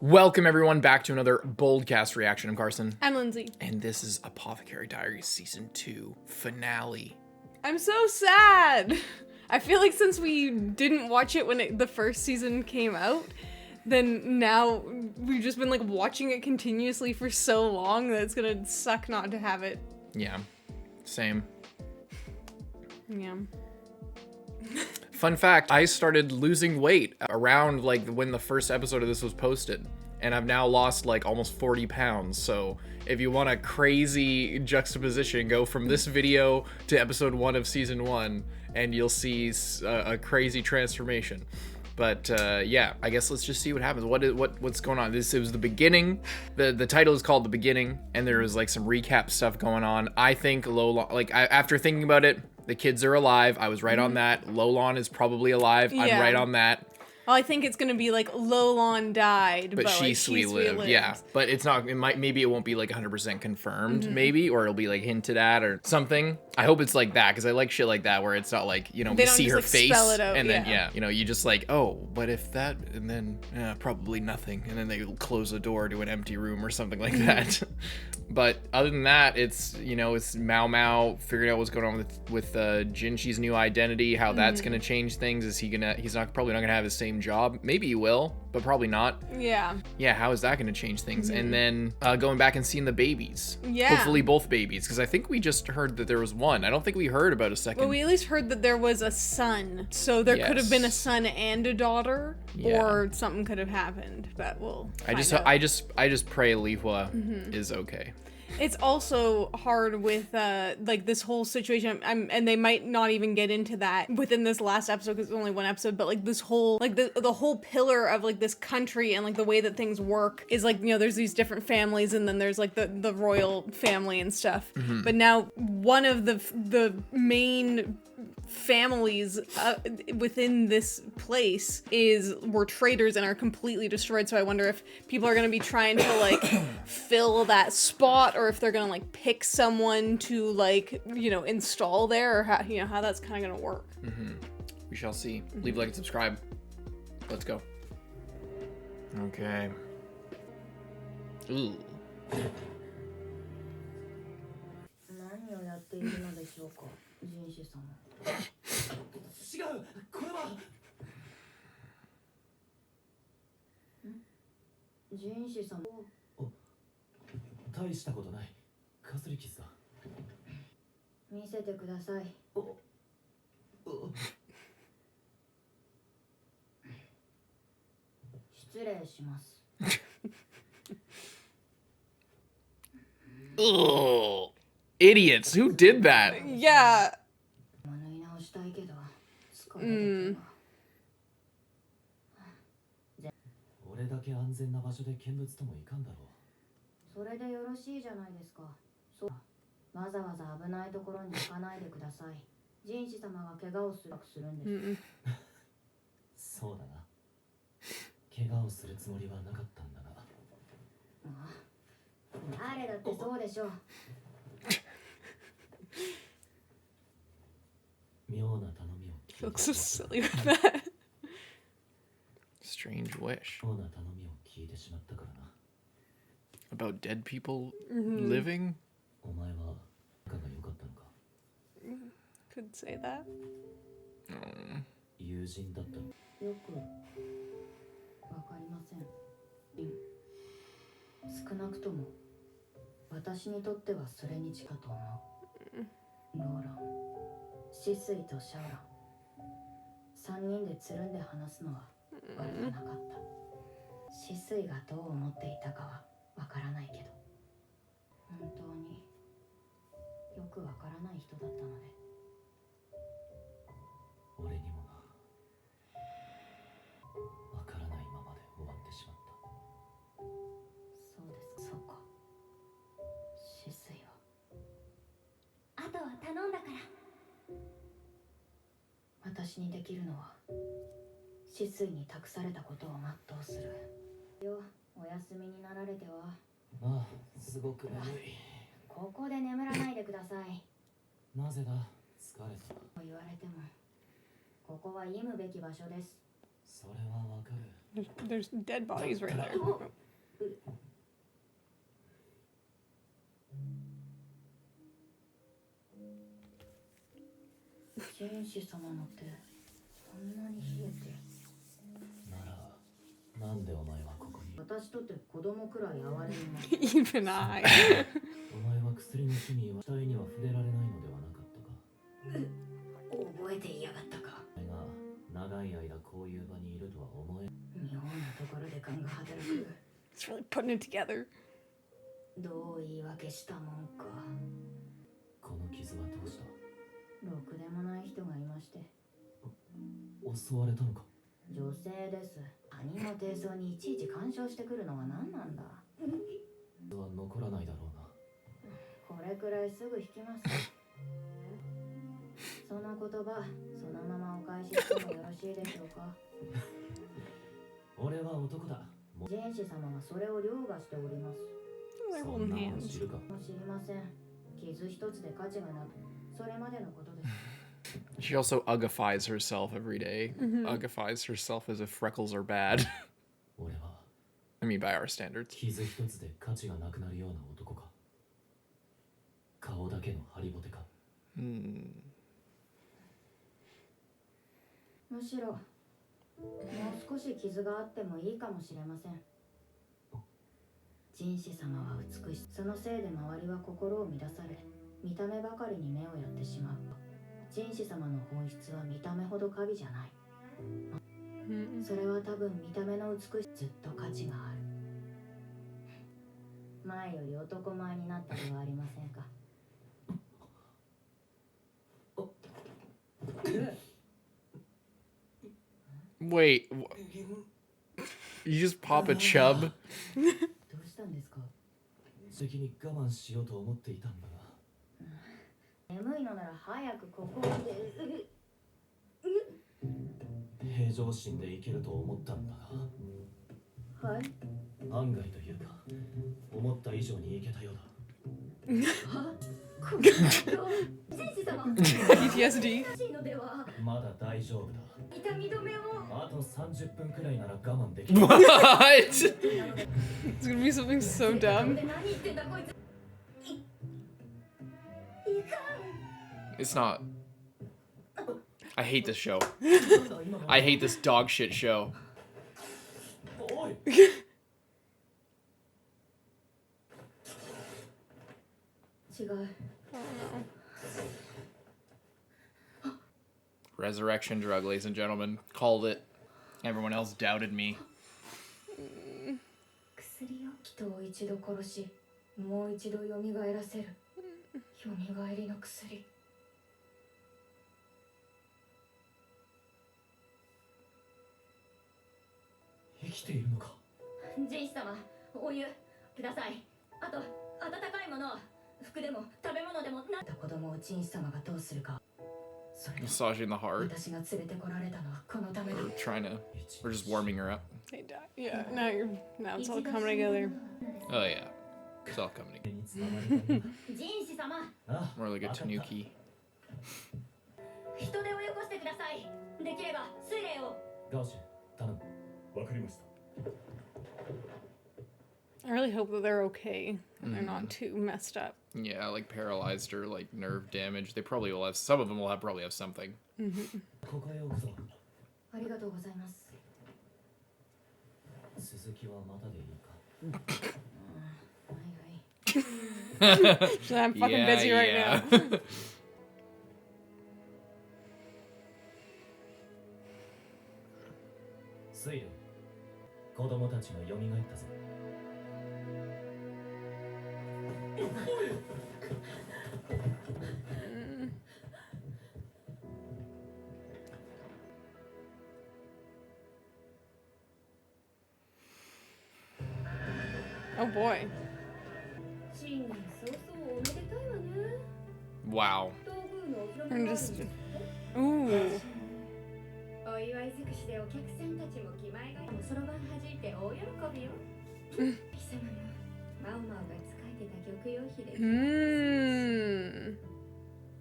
Welcome everyone back to another BOLDcast reaction. I'm Carson. I'm Lindsay. And this is Apothecary Diaries Season 2 finale. I'm so sad. I feel like since we didn't watch it when the first season came out, then now we've just been like watching it continuously for so long that it's gonna suck not to have it. Yeah, same. Yeah. Fun fact, I started losing weight around like when the first episode of this was posted. And I've now lost like almost 40 pounds. So if you want a crazy juxtaposition, go from this video to episode 1 of season 1 and you'll see a crazy transformation. But yeah, I guess let's just see what happens. What's going on? It was the beginning. The title is called The Beginning, and there was like some recap stuff going on. I think loulan, after thinking about it, the kids are alive. I was right on that. Loulan is probably alive. Yeah. I'm right on that. Well, I think it's gonna be like loulan died, But like, shisui lived. Yeah, but it's not. Maybe it won't be like 100% confirmed. Maybe, or it'll be like hinted at or something. I hope it's like that because I like shit like that where it's not like we see her face spell it out, and then you just like, oh, but if that, and then probably nothing, and then they close the door to an empty room or something like that. But other than that, it's it's maomao figuring out what's going on with Jinshi's new identity, how that's gonna change things. Is he's probably not gonna have his same job. Maybe he will, but probably not. Yeah. Yeah, how is that gonna change things? And then going back and seeing the babies. Yeah. Hopefully both babies, because I think we just heard that there was one. I don't think we heard about a second. Well, we at least heard that there was a son, so there could have been a son and a daughter, or something could have happened. But we'll. I just pray Lihua is okay. It's also hard with like this whole situation, and they might not even get into that within this last episode because it's only one episode. But like this whole like the whole pillar of like this country and like the way that things work is like there's these different families, and then there's like the royal family and stuff. But now one of the main families within this place were traitors and are completely destroyed. So I wonder if people are going to be trying to like fill that spot, or if they're going to like pick someone to like install there, or how that's kind of going to work. We shall see. Leave a like and subscribe. Let's go. Okay. Ooh. 何をやっているのでしょうか、人種様。違う、これは。人種様。お、大したことない。かすり傷だ。見せてください。お。失礼します。Ugh. Idiots. Who did that? Yeah. 縫い直したいけど、疲れてた。俺だけ安全な場所で見物ともいかんだろう。それでよろしいじゃないですか。そう。わざわざ危ないところに行かないでください。人士様が怪我をするんです。そうだな。怪我をするつもりはなかったんだな。誰だってそうでしょう。妙な頼みを。He looks so silly with that. Strange wish. 妙な頼みを聞いてしまったからな。About dead people living? お前は仲が良かったのか。Could say that. 友人だったの。よくわかりません。少なくとも私にとってはそれに近と思う。ローラン、シスイとシャオラン、3人でつるんで話すのは悪くなかった。シスイがどう思っていたかはわからないけど、本当によくわからない人だったので。俺にもな、わからないままで終わってしまった。そうです、そうか。シスイはあとは頼んだから。私にできるのはシスイに託されたことを全うするよ。お休みになられては。ああ、すごく眠い。ここで眠らないでください。なぜだ、疲れた。言われてもここは忌むべき場所です。There's dead bodies right there. 天使様の手こんなに冷えてならなんでお前はここに私とって子供くらい哀れみます Even I. お前は薬の趣味は死体には触れられないのではなかったか覚えていやがったかお前が長い間こういう場にいるとは思え妙なところで勘が働く It's really putting it together. どう言い訳したもんかこの傷はどうしたろくでもない人がいまして襲われたのか女性です他人の低層にいちいち干渉してくるのは何なんだ傷は残らないだろうなこれくらいすぐ引きますその言葉そのままお返ししてもよろしいでしょうか俺は男だ天使様はそれを凌駕しております They're そ holding んなの hands. 知るか知りません傷一つで価値がなくそれまでのことです She also ugifies herself every day. Ugifies herself as if freckles are bad. 俺は I mean, by our standards. 傷一つで価値がなくなるような男か顔だけのハリボテかむしろもう少し傷があってもいいかもしれません人士様は美しいそのせいで周りは心を乱され見た目ばかりに目をやってしまう人士様の本質は見た目ほど華美じゃないそれは多分見た目の美しずっと価値がある前より男前になったではありませんか Wait. You just pop a chub? どうしたんですか責に我慢しようと思っていたんだが眠いのなら早くここで平常心でいけると思ったんだがはい案外というか思った以上にいけたようだ天使様 PTSD. 欲しいのではまだ大丈夫だ痛み止めをあと30分くらいなら我慢できる What? It's gonna be something so dumb. 何言ってんだこいついかん It's not. I hate this show. I hate this dog shit show. おい 違う Resurrection drug, ladies and gentlemen. Called it. Everyone else doubted me. 薬を人を一度殺しもう一度蘇らせる蘇りの薬生きているのか人士様お湯くださいあと温かいもの服でも食べ物でもなんた子供を人士様がどうするかそれで Massaging the heart. 私が連れてこられたのはこのためだ We're trying to. We're just warming her up. They die. Yeah, now it's all coming together. Oh yeah. It's all coming together. に伝われたんだ人士様 あ More like a わかった tanuki. 人手をよこしてくださいできれば水霊をガオシ頼むわかりました I really hope that they're okay and they're not too messed up. Yeah, like paralyzed or like nerve damage. They probably will have. Some of them will probably have something. ここへ置くぞありがとうございます続きはまたでいいかはいはい I'm fucking busy right now. スイレ子供たちが蘇ったぞ Oh boy. 新年早々おめでたいわね Wow. 道具のお披露 I'm 目がある just. んです Ooh. お祝い尽くしでお客さんたちも気前がいいそろばん弾いて大喜びよ貴様のマオマオが使えてた玉葉妃で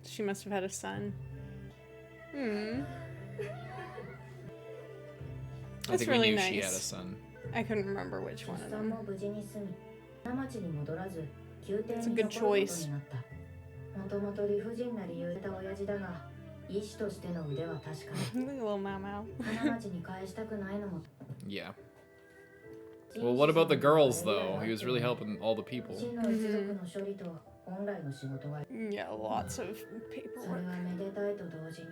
She must have had a son. I That's think we really knew she had a nice. son. I couldn't remember which 出 one of 産 them. も無事に済み花町に戻らず宮廷 It's a に good 残ること choice. になったもともと理不尽な理由でた親父だが医師としての腕は確かに Little maomao. 花町に返したくないのも Yeah. Well, what about the girls, though? He was really helping all the people. 真の一族の処理と本来の仕事が Yeah, lots of それ paperwork. はめでたいと同時に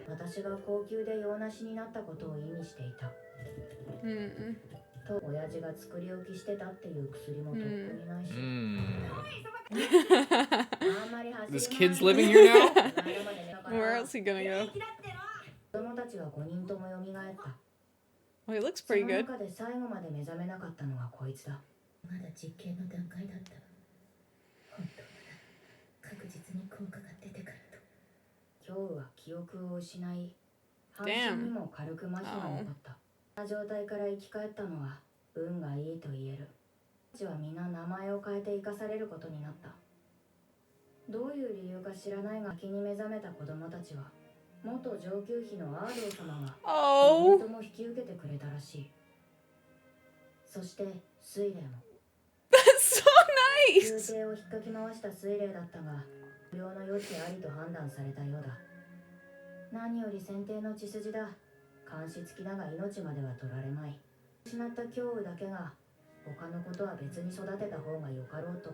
私が高級で用なしになったことを意味していた Mm. と親父が作り置きしてたっていう薬もとっくにないし、 あんまり走り This 回る kid's living here now? Where else he gonna go? 子供たちは5人とも蘇った Well, he looks そ pretty の good. 中で最後まで目覚めなかったのがこいつだまだ実験の段階だった本当だ確実に効果が出てくると今日は記憶を失い半身にも軽く麻痺が残ったこんな状態から生き返ったのは運がいいと言えるたちは皆名前を変えて生かされることになったどういう理由か知らないが気に目覚めた子供たちは元上級妃のアードー様が Oh, とも引き受けてくれたらしいそして水霊も that's so 宮 nice. 廷を引っかき回した水霊だったが不良の余地ありと判断されたようだ何より選定の血筋だ監視付きだが命までは取られまい失った胸羽だけが他のことは別に育てた方がよかろうと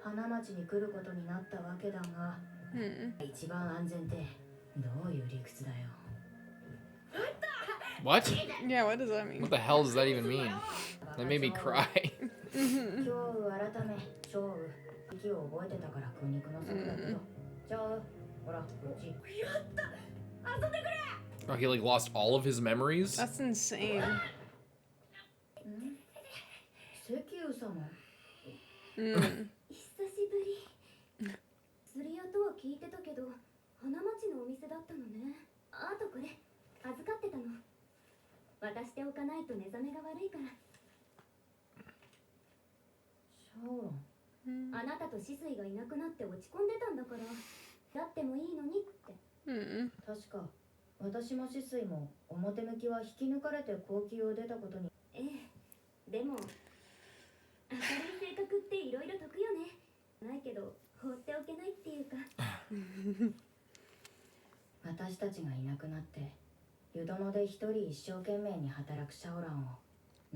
花町に来ることになったわけだが 一番安全ってどういう理屈だよ What? Yeah, what does that mean? What the hell does that even mean? That made me cry. 今日改め超羽息を覚えてたから苦肉の策だけどじゃあほらこっちやった遊んでくれ Oh, he like lost all of his memories? That's insane. 石油様 Mm. 久しぶり釣り屋とは聞いてたけど花町のお店だったのねあとこれ預かってたの渡しておかないと寝覚めが悪いからシャオロンあなたとシスイがいなくなって落ち込んでたんだからだってもいいのにって Mm. 確か私も止水も表向きは引き抜かれて高級を出たことにええでも明るい性格っていろいろ得よねないけど放っておけないっていうか私たちがいなくなって湯殿で一人一生懸命に働くシャオランを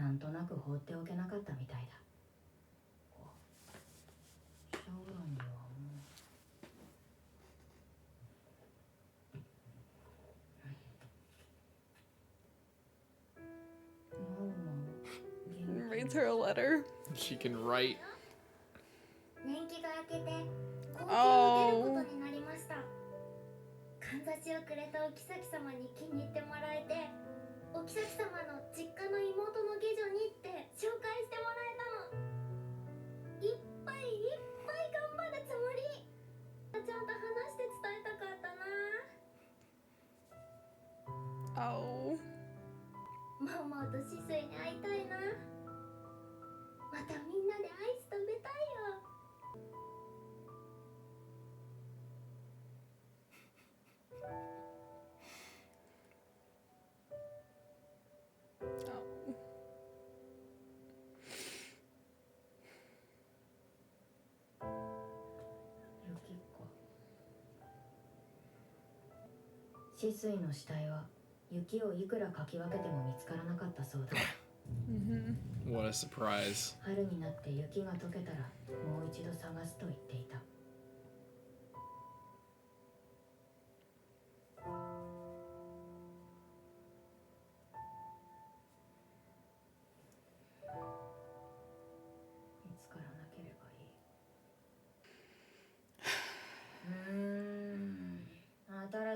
なんとなく放っておけなかったみたいだシャオランにはもうマオマオ元 Reads 気 her a letter. She can write. 年季が明けて高級を出ることになりましたかんざしをくれたお妃様に気に入ってもらえてお妃様の実家の妹の下女にって紹介してもらえたのいっぱいいっぱい頑張るつもりちゃんと話して伝えたかったな Oh. ママとシスイに会いたいなまたみんなでアイス食べたいよ Oh. 雪子止水の死体は雪をいくらかき分けても見つからなかったそうだ Mm-hmm. What a surprise. 春になって雪が溶けたらもう一度探すと言っていた見つからなければい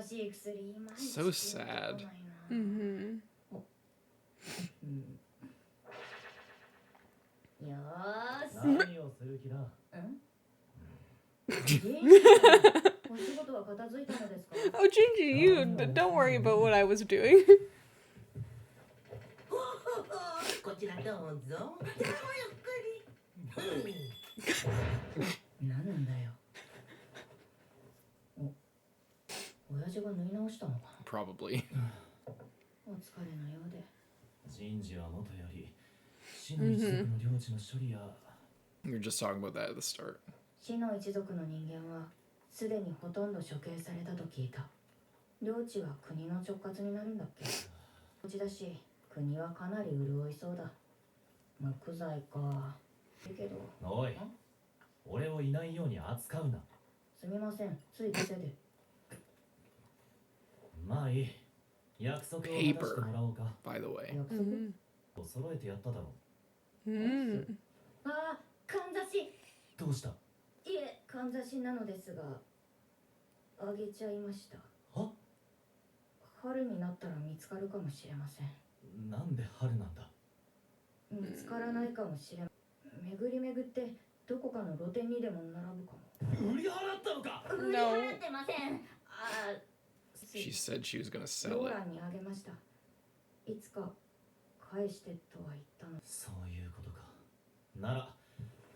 い新しい薬いまいち So sad. 出てこないな Mm-hmm. よーし何をする気だお仕事は片付いたのですか Oh, Jinji, you don't worry about what I was doing. こちらどうぞ。ごゆっくり。何なんだよ親父が縫い直したのかな Probably. お疲れのようで実の一族の領地の処理や We were just talking about that at the start. 死の一族の人間はすでにほとんど処刑されたと聞いた。領地は国の直轄になるんだっけ。土地だし国はかなり潤いそうだ。無罪か。だけど。おい、俺をいないように扱うな。すみません、つい癖で。まあいい。約束を果たしてもらおうか。 By the way. 約束、揃えてやっただろああ、かんざし。う。どうした？いえ、かんざしなのですが、あげちゃいました。は？春になったら見つかるかもしれません。なんで春なんだ？見つからないかもしれん。巡り巡ってどこかの露店にでも並ぶかも。売り払ったのか？売り払ってません。She said she was gonna ロ sell ー it. ランにあげました。いつか返してとは言ったの。そういうことか。なら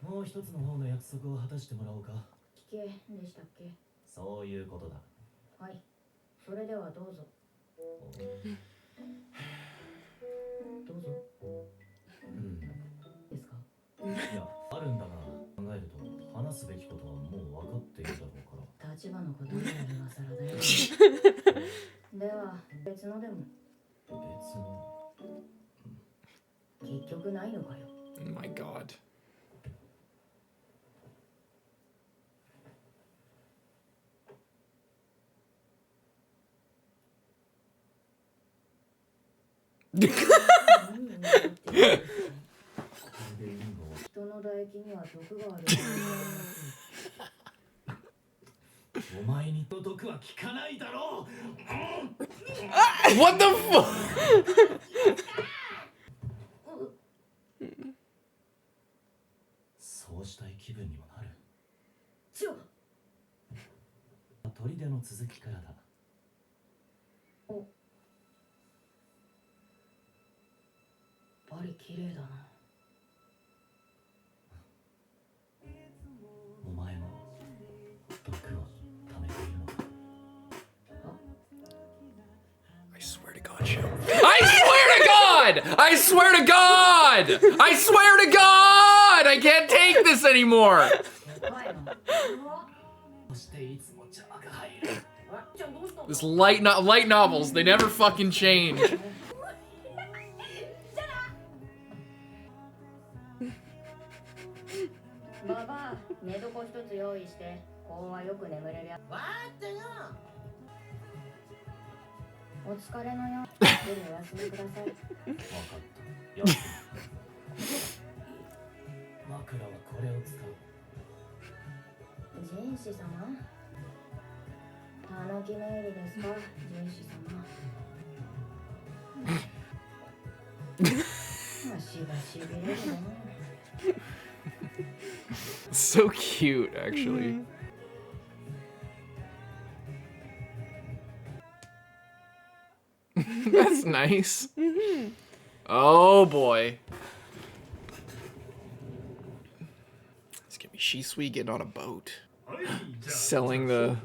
もう一つの方の約束を果たしてもらおうか。聞けでしたっけ。そういうことだ。はい、それではどうぞ。どうぞ。うん。ですか。いや、あるんだが、考えると話すべきことはもう分かっているだろうから。立場のことには今更だよ。では別のでも。別の。結局ないのかよ。Oh my god. What 人の唾液には毒がある。お前にと毒は効かないだろう。 What the fuck? そうしたい気分にもなる。ちょ。砦の続きからだ。お。あれ綺麗だな。お前も毒を溜めているのか。 I swear to God, Joe. I swear to God! I swear to God! I swear to God! I can't take this anymore! そしていつも邪魔が入る。 This light novels, they never fucking change. ババア、寝床一つ用意して、こうはよく眠れるや。わーっとよ。お疲れのよ。ゆっくりお休みください。分かった。よし。枕はこれを使う。ジンシ様。たぬきネイリですか、ジンシ様。足がしびれるな。 So cute, actually. That's nice. Oh boy. It's gonna be shisui getting on a boat. Selling the...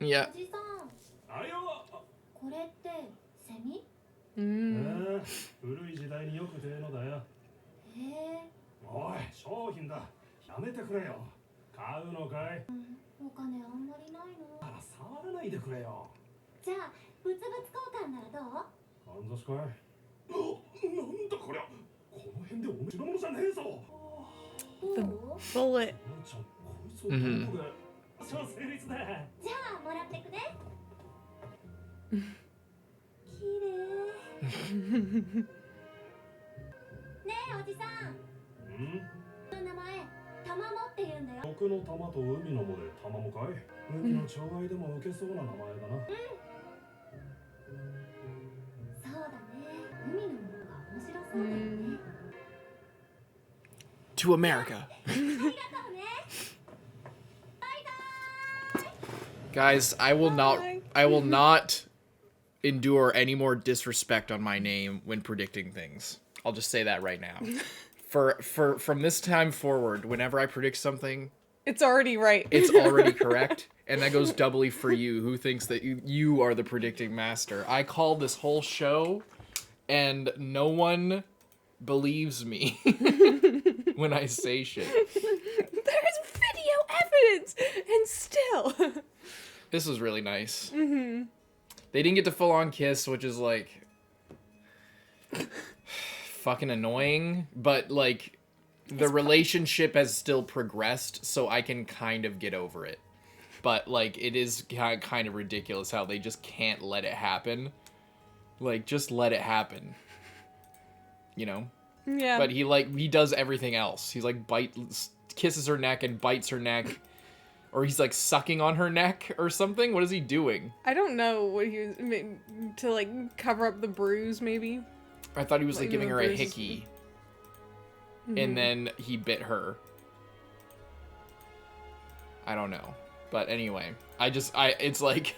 Yeah. おじさん、これってセミ？古い時代によく出るのだよ。へえ。おい、商品だ。やめてくれよ。買うのかい？お金あんまりないの。あら、触らないでくれよ。じゃあ物々交換ならどう？かんざしかい？なんだこりゃ。この辺でお前のものじゃねえぞ。どう？ Bullet. ちゃん、こいつをどこで？じゃあ成立だ。じゃあもらってくね。綺麗。ねえおじさん。名前タマモって言うんだよ。僕の玉と海の藻で玉もかい？海の寵愛でも受けそうな名前だな。そうだね。海のものが面白そうだよね。 To America. ありがとうね。 Guys, I will not endure any more disrespect on my name when predicting things. I'll just say that right now. From this time forward, whenever I predict something, It's already right. it's already correct, and that goes doubly for you, who thinks that you are the predicting master. I called this whole show, and no one believes me when I say shit. There's video evidence, and still. This was really nice. Mm-hmm. They didn't get to full on kiss, which is like fucking annoying, but like the relationship has still progressed, so I can kind of get over it. But like it is kind of ridiculous how they just can't let it happen. Like, just let it happen. You know? Yeah. But he does everything else. He's like kisses her neck and bites her neck. Or he's like sucking on her neck or something. What is he doing? I don't know what he was, to like cover up the bruise maybe. I thought he was like giving her a bruises. hickey. Mm-hmm. And then he bit her. I don't know. But anyway, it's like,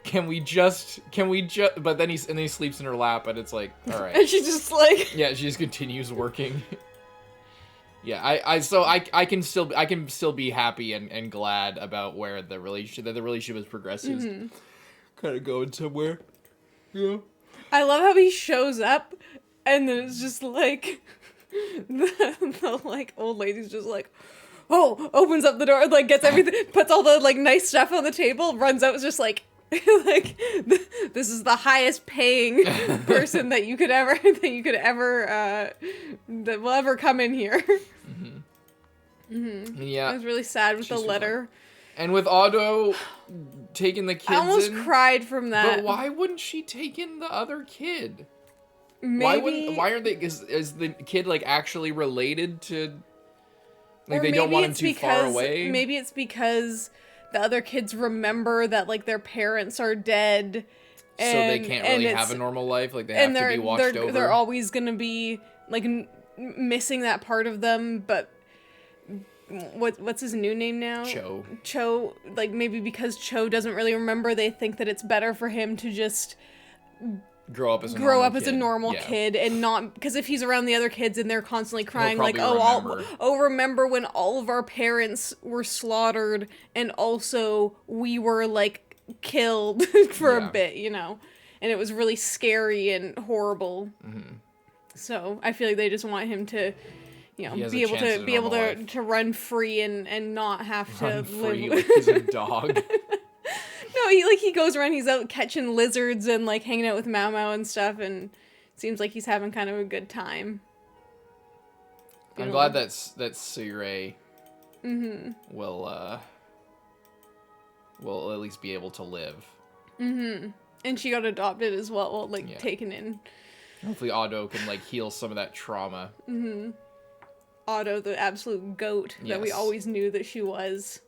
can we just, but then he sleeps in her lap and it's like, all right. And she just like. Yeah, she just continues working. Yeah, I can still be happy and glad about where the relationship is progressive. Mm-hmm. Kind of going somewhere. Yeah. I love how he shows up and then it's just like, the like old lady's just like, oh, opens up the door, like gets everything, puts all the like nice stuff on the table, runs out, was just like, like this is the highest paying person that will ever come in here. Mm-hmm. Mm-hmm. Yeah, I was really sad with the letter, and with Otto taking the kids. I almost cried from that. But why wouldn't she take in the other kid? Maybe. Why aren't they? Is the kid like actually related to? Like they don't want him too far away. Maybe it's because the other kids remember that like their parents are dead, so they can't really have a normal life. Like they have to be watched over. They're always gonna be like missing that part of them. But what's his new name now? Cho. Like maybe because Cho doesn't really remember, they think that it's better for him to just grow up as a normal kid and not, because if he's around the other kids and they're constantly crying like, remember when all of our parents were slaughtered and also we were like killed for a bit, you know, and it was really scary and horrible. Mm-hmm. So I feel like they just want him to, you know, be able to run free and not have to live like he's a dog. No, he goes around, he's out catching lizards and like hanging out with maomao and stuff, and seems like he's having kind of a good time. I'm glad that suirei will at least be able to live. Mm-hmm. And she got adopted as well, taken in. Hopefully Otto can like heal some of that trauma. Mm-hmm. Otto, the absolute goat that we always knew that she was.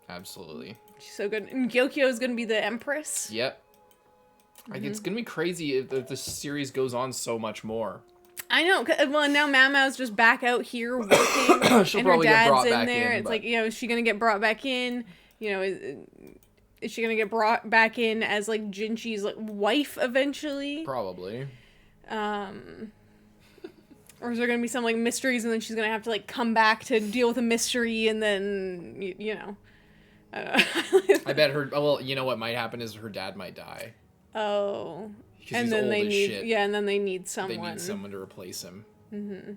Absolutely. She's so good. And Gyokyo is going to be the empress. Yep. Like, it's going to be crazy if the series goes on so much more. I know. Well, now Mamao's just back out here working. She'll and probably her dad's get brought in back there. in, It's like, you know, is she going to get brought back in? You know, is she going to get brought back in as, like, Jinshi's like, wife eventually? Probably. Or is there going to be some, like, mysteries and then she's going to have to, like, come back to deal with a mystery and then, you know. I bet you know what might happen is her dad might die. Oh. And then they need, and then they need someone. They need someone to replace him. Mm-hmm.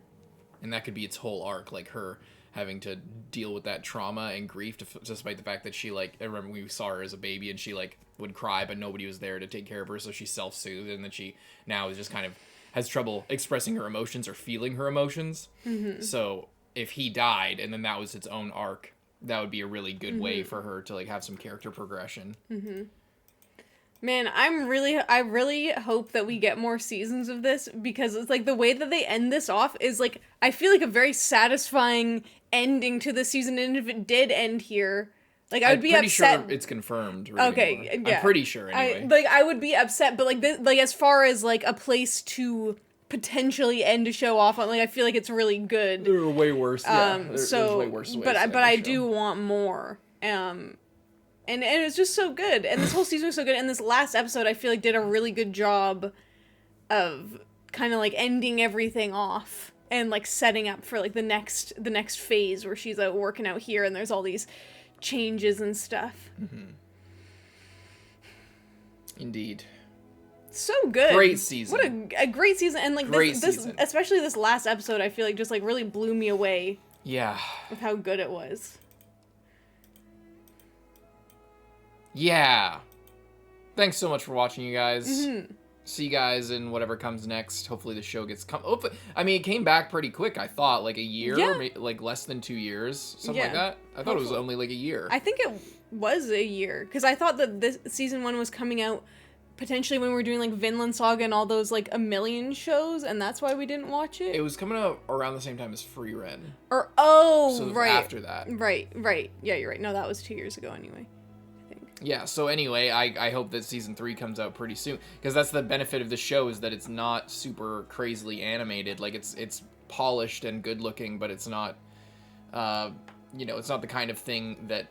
And that could be its whole arc, like her having to deal with that trauma and grief, despite the fact that she, like, I remember we saw her as a baby and she, like, would cry, but nobody was there to take care of her, so she self-soothed, and then she now is just kind of has trouble expressing her emotions or feeling her emotions. Mm-hmm. So if he died, and then that was its own arc, that would be a really good way for her to like have some character progression. Mm-hmm. Man, I really hope that we get more seasons of this, because it's like the way that they end this off is like, I feel like a very satisfying ending to the season, and if it did end here, like I would be upset. Sure it's confirmed. Okay, anymore. Yeah. I'm pretty sure I anyway. I would be upset, but like as far as like a place to potentially end a show off on, like I feel like it's really good. There are way worse. There's way worse ways but I do want more. And it's just so good, and this whole season was so good, and this last episode I feel like did a really good job of kind of like ending everything off and like setting up for like the next phase where she's out working out here and there's all these changes and stuff. Mm-hmm. Indeed. So good. Great season. What a great season. And like Great this season. especially this last episode, I feel like just like really blew me away Yeah. with how good it was. Yeah. Thanks so much for watching, you guys. See you guys in whatever comes next. Hopefully the show gets I mean, it came back pretty quick, I thought. Like a year, Yeah. like less than 2 years, something like Yeah. that. I thought it was only like a year. I think it was a year because I thought that this season 1 was coming out potentially when we were doing like Vinland Saga and all those like a million shows, and that's why we didn't watch it. It was coming out around the same time as Free Ren. So right. After that. Right. Yeah, you're right. No, that was 2 years ago anyway. Yeah, so anyway, I hope that season 3 comes out pretty soon, because that's the benefit of the show, is that it's not super crazily animated. Like it's polished and good looking, but it's not it's not the kind of thing that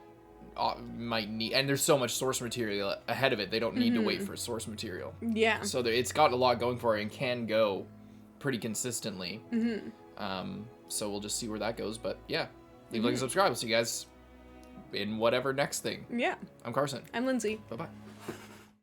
might need, and there's so much source material ahead of it, they don't need to wait for source material. Yeah. So it's got a lot going for it and can go pretty consistently. So we'll just see where that goes, but yeah, leave a like and subscribe. We'll see you guys in whatever next thing. Yeah. I'm Carson. I'm Lindsay. Bye-bye.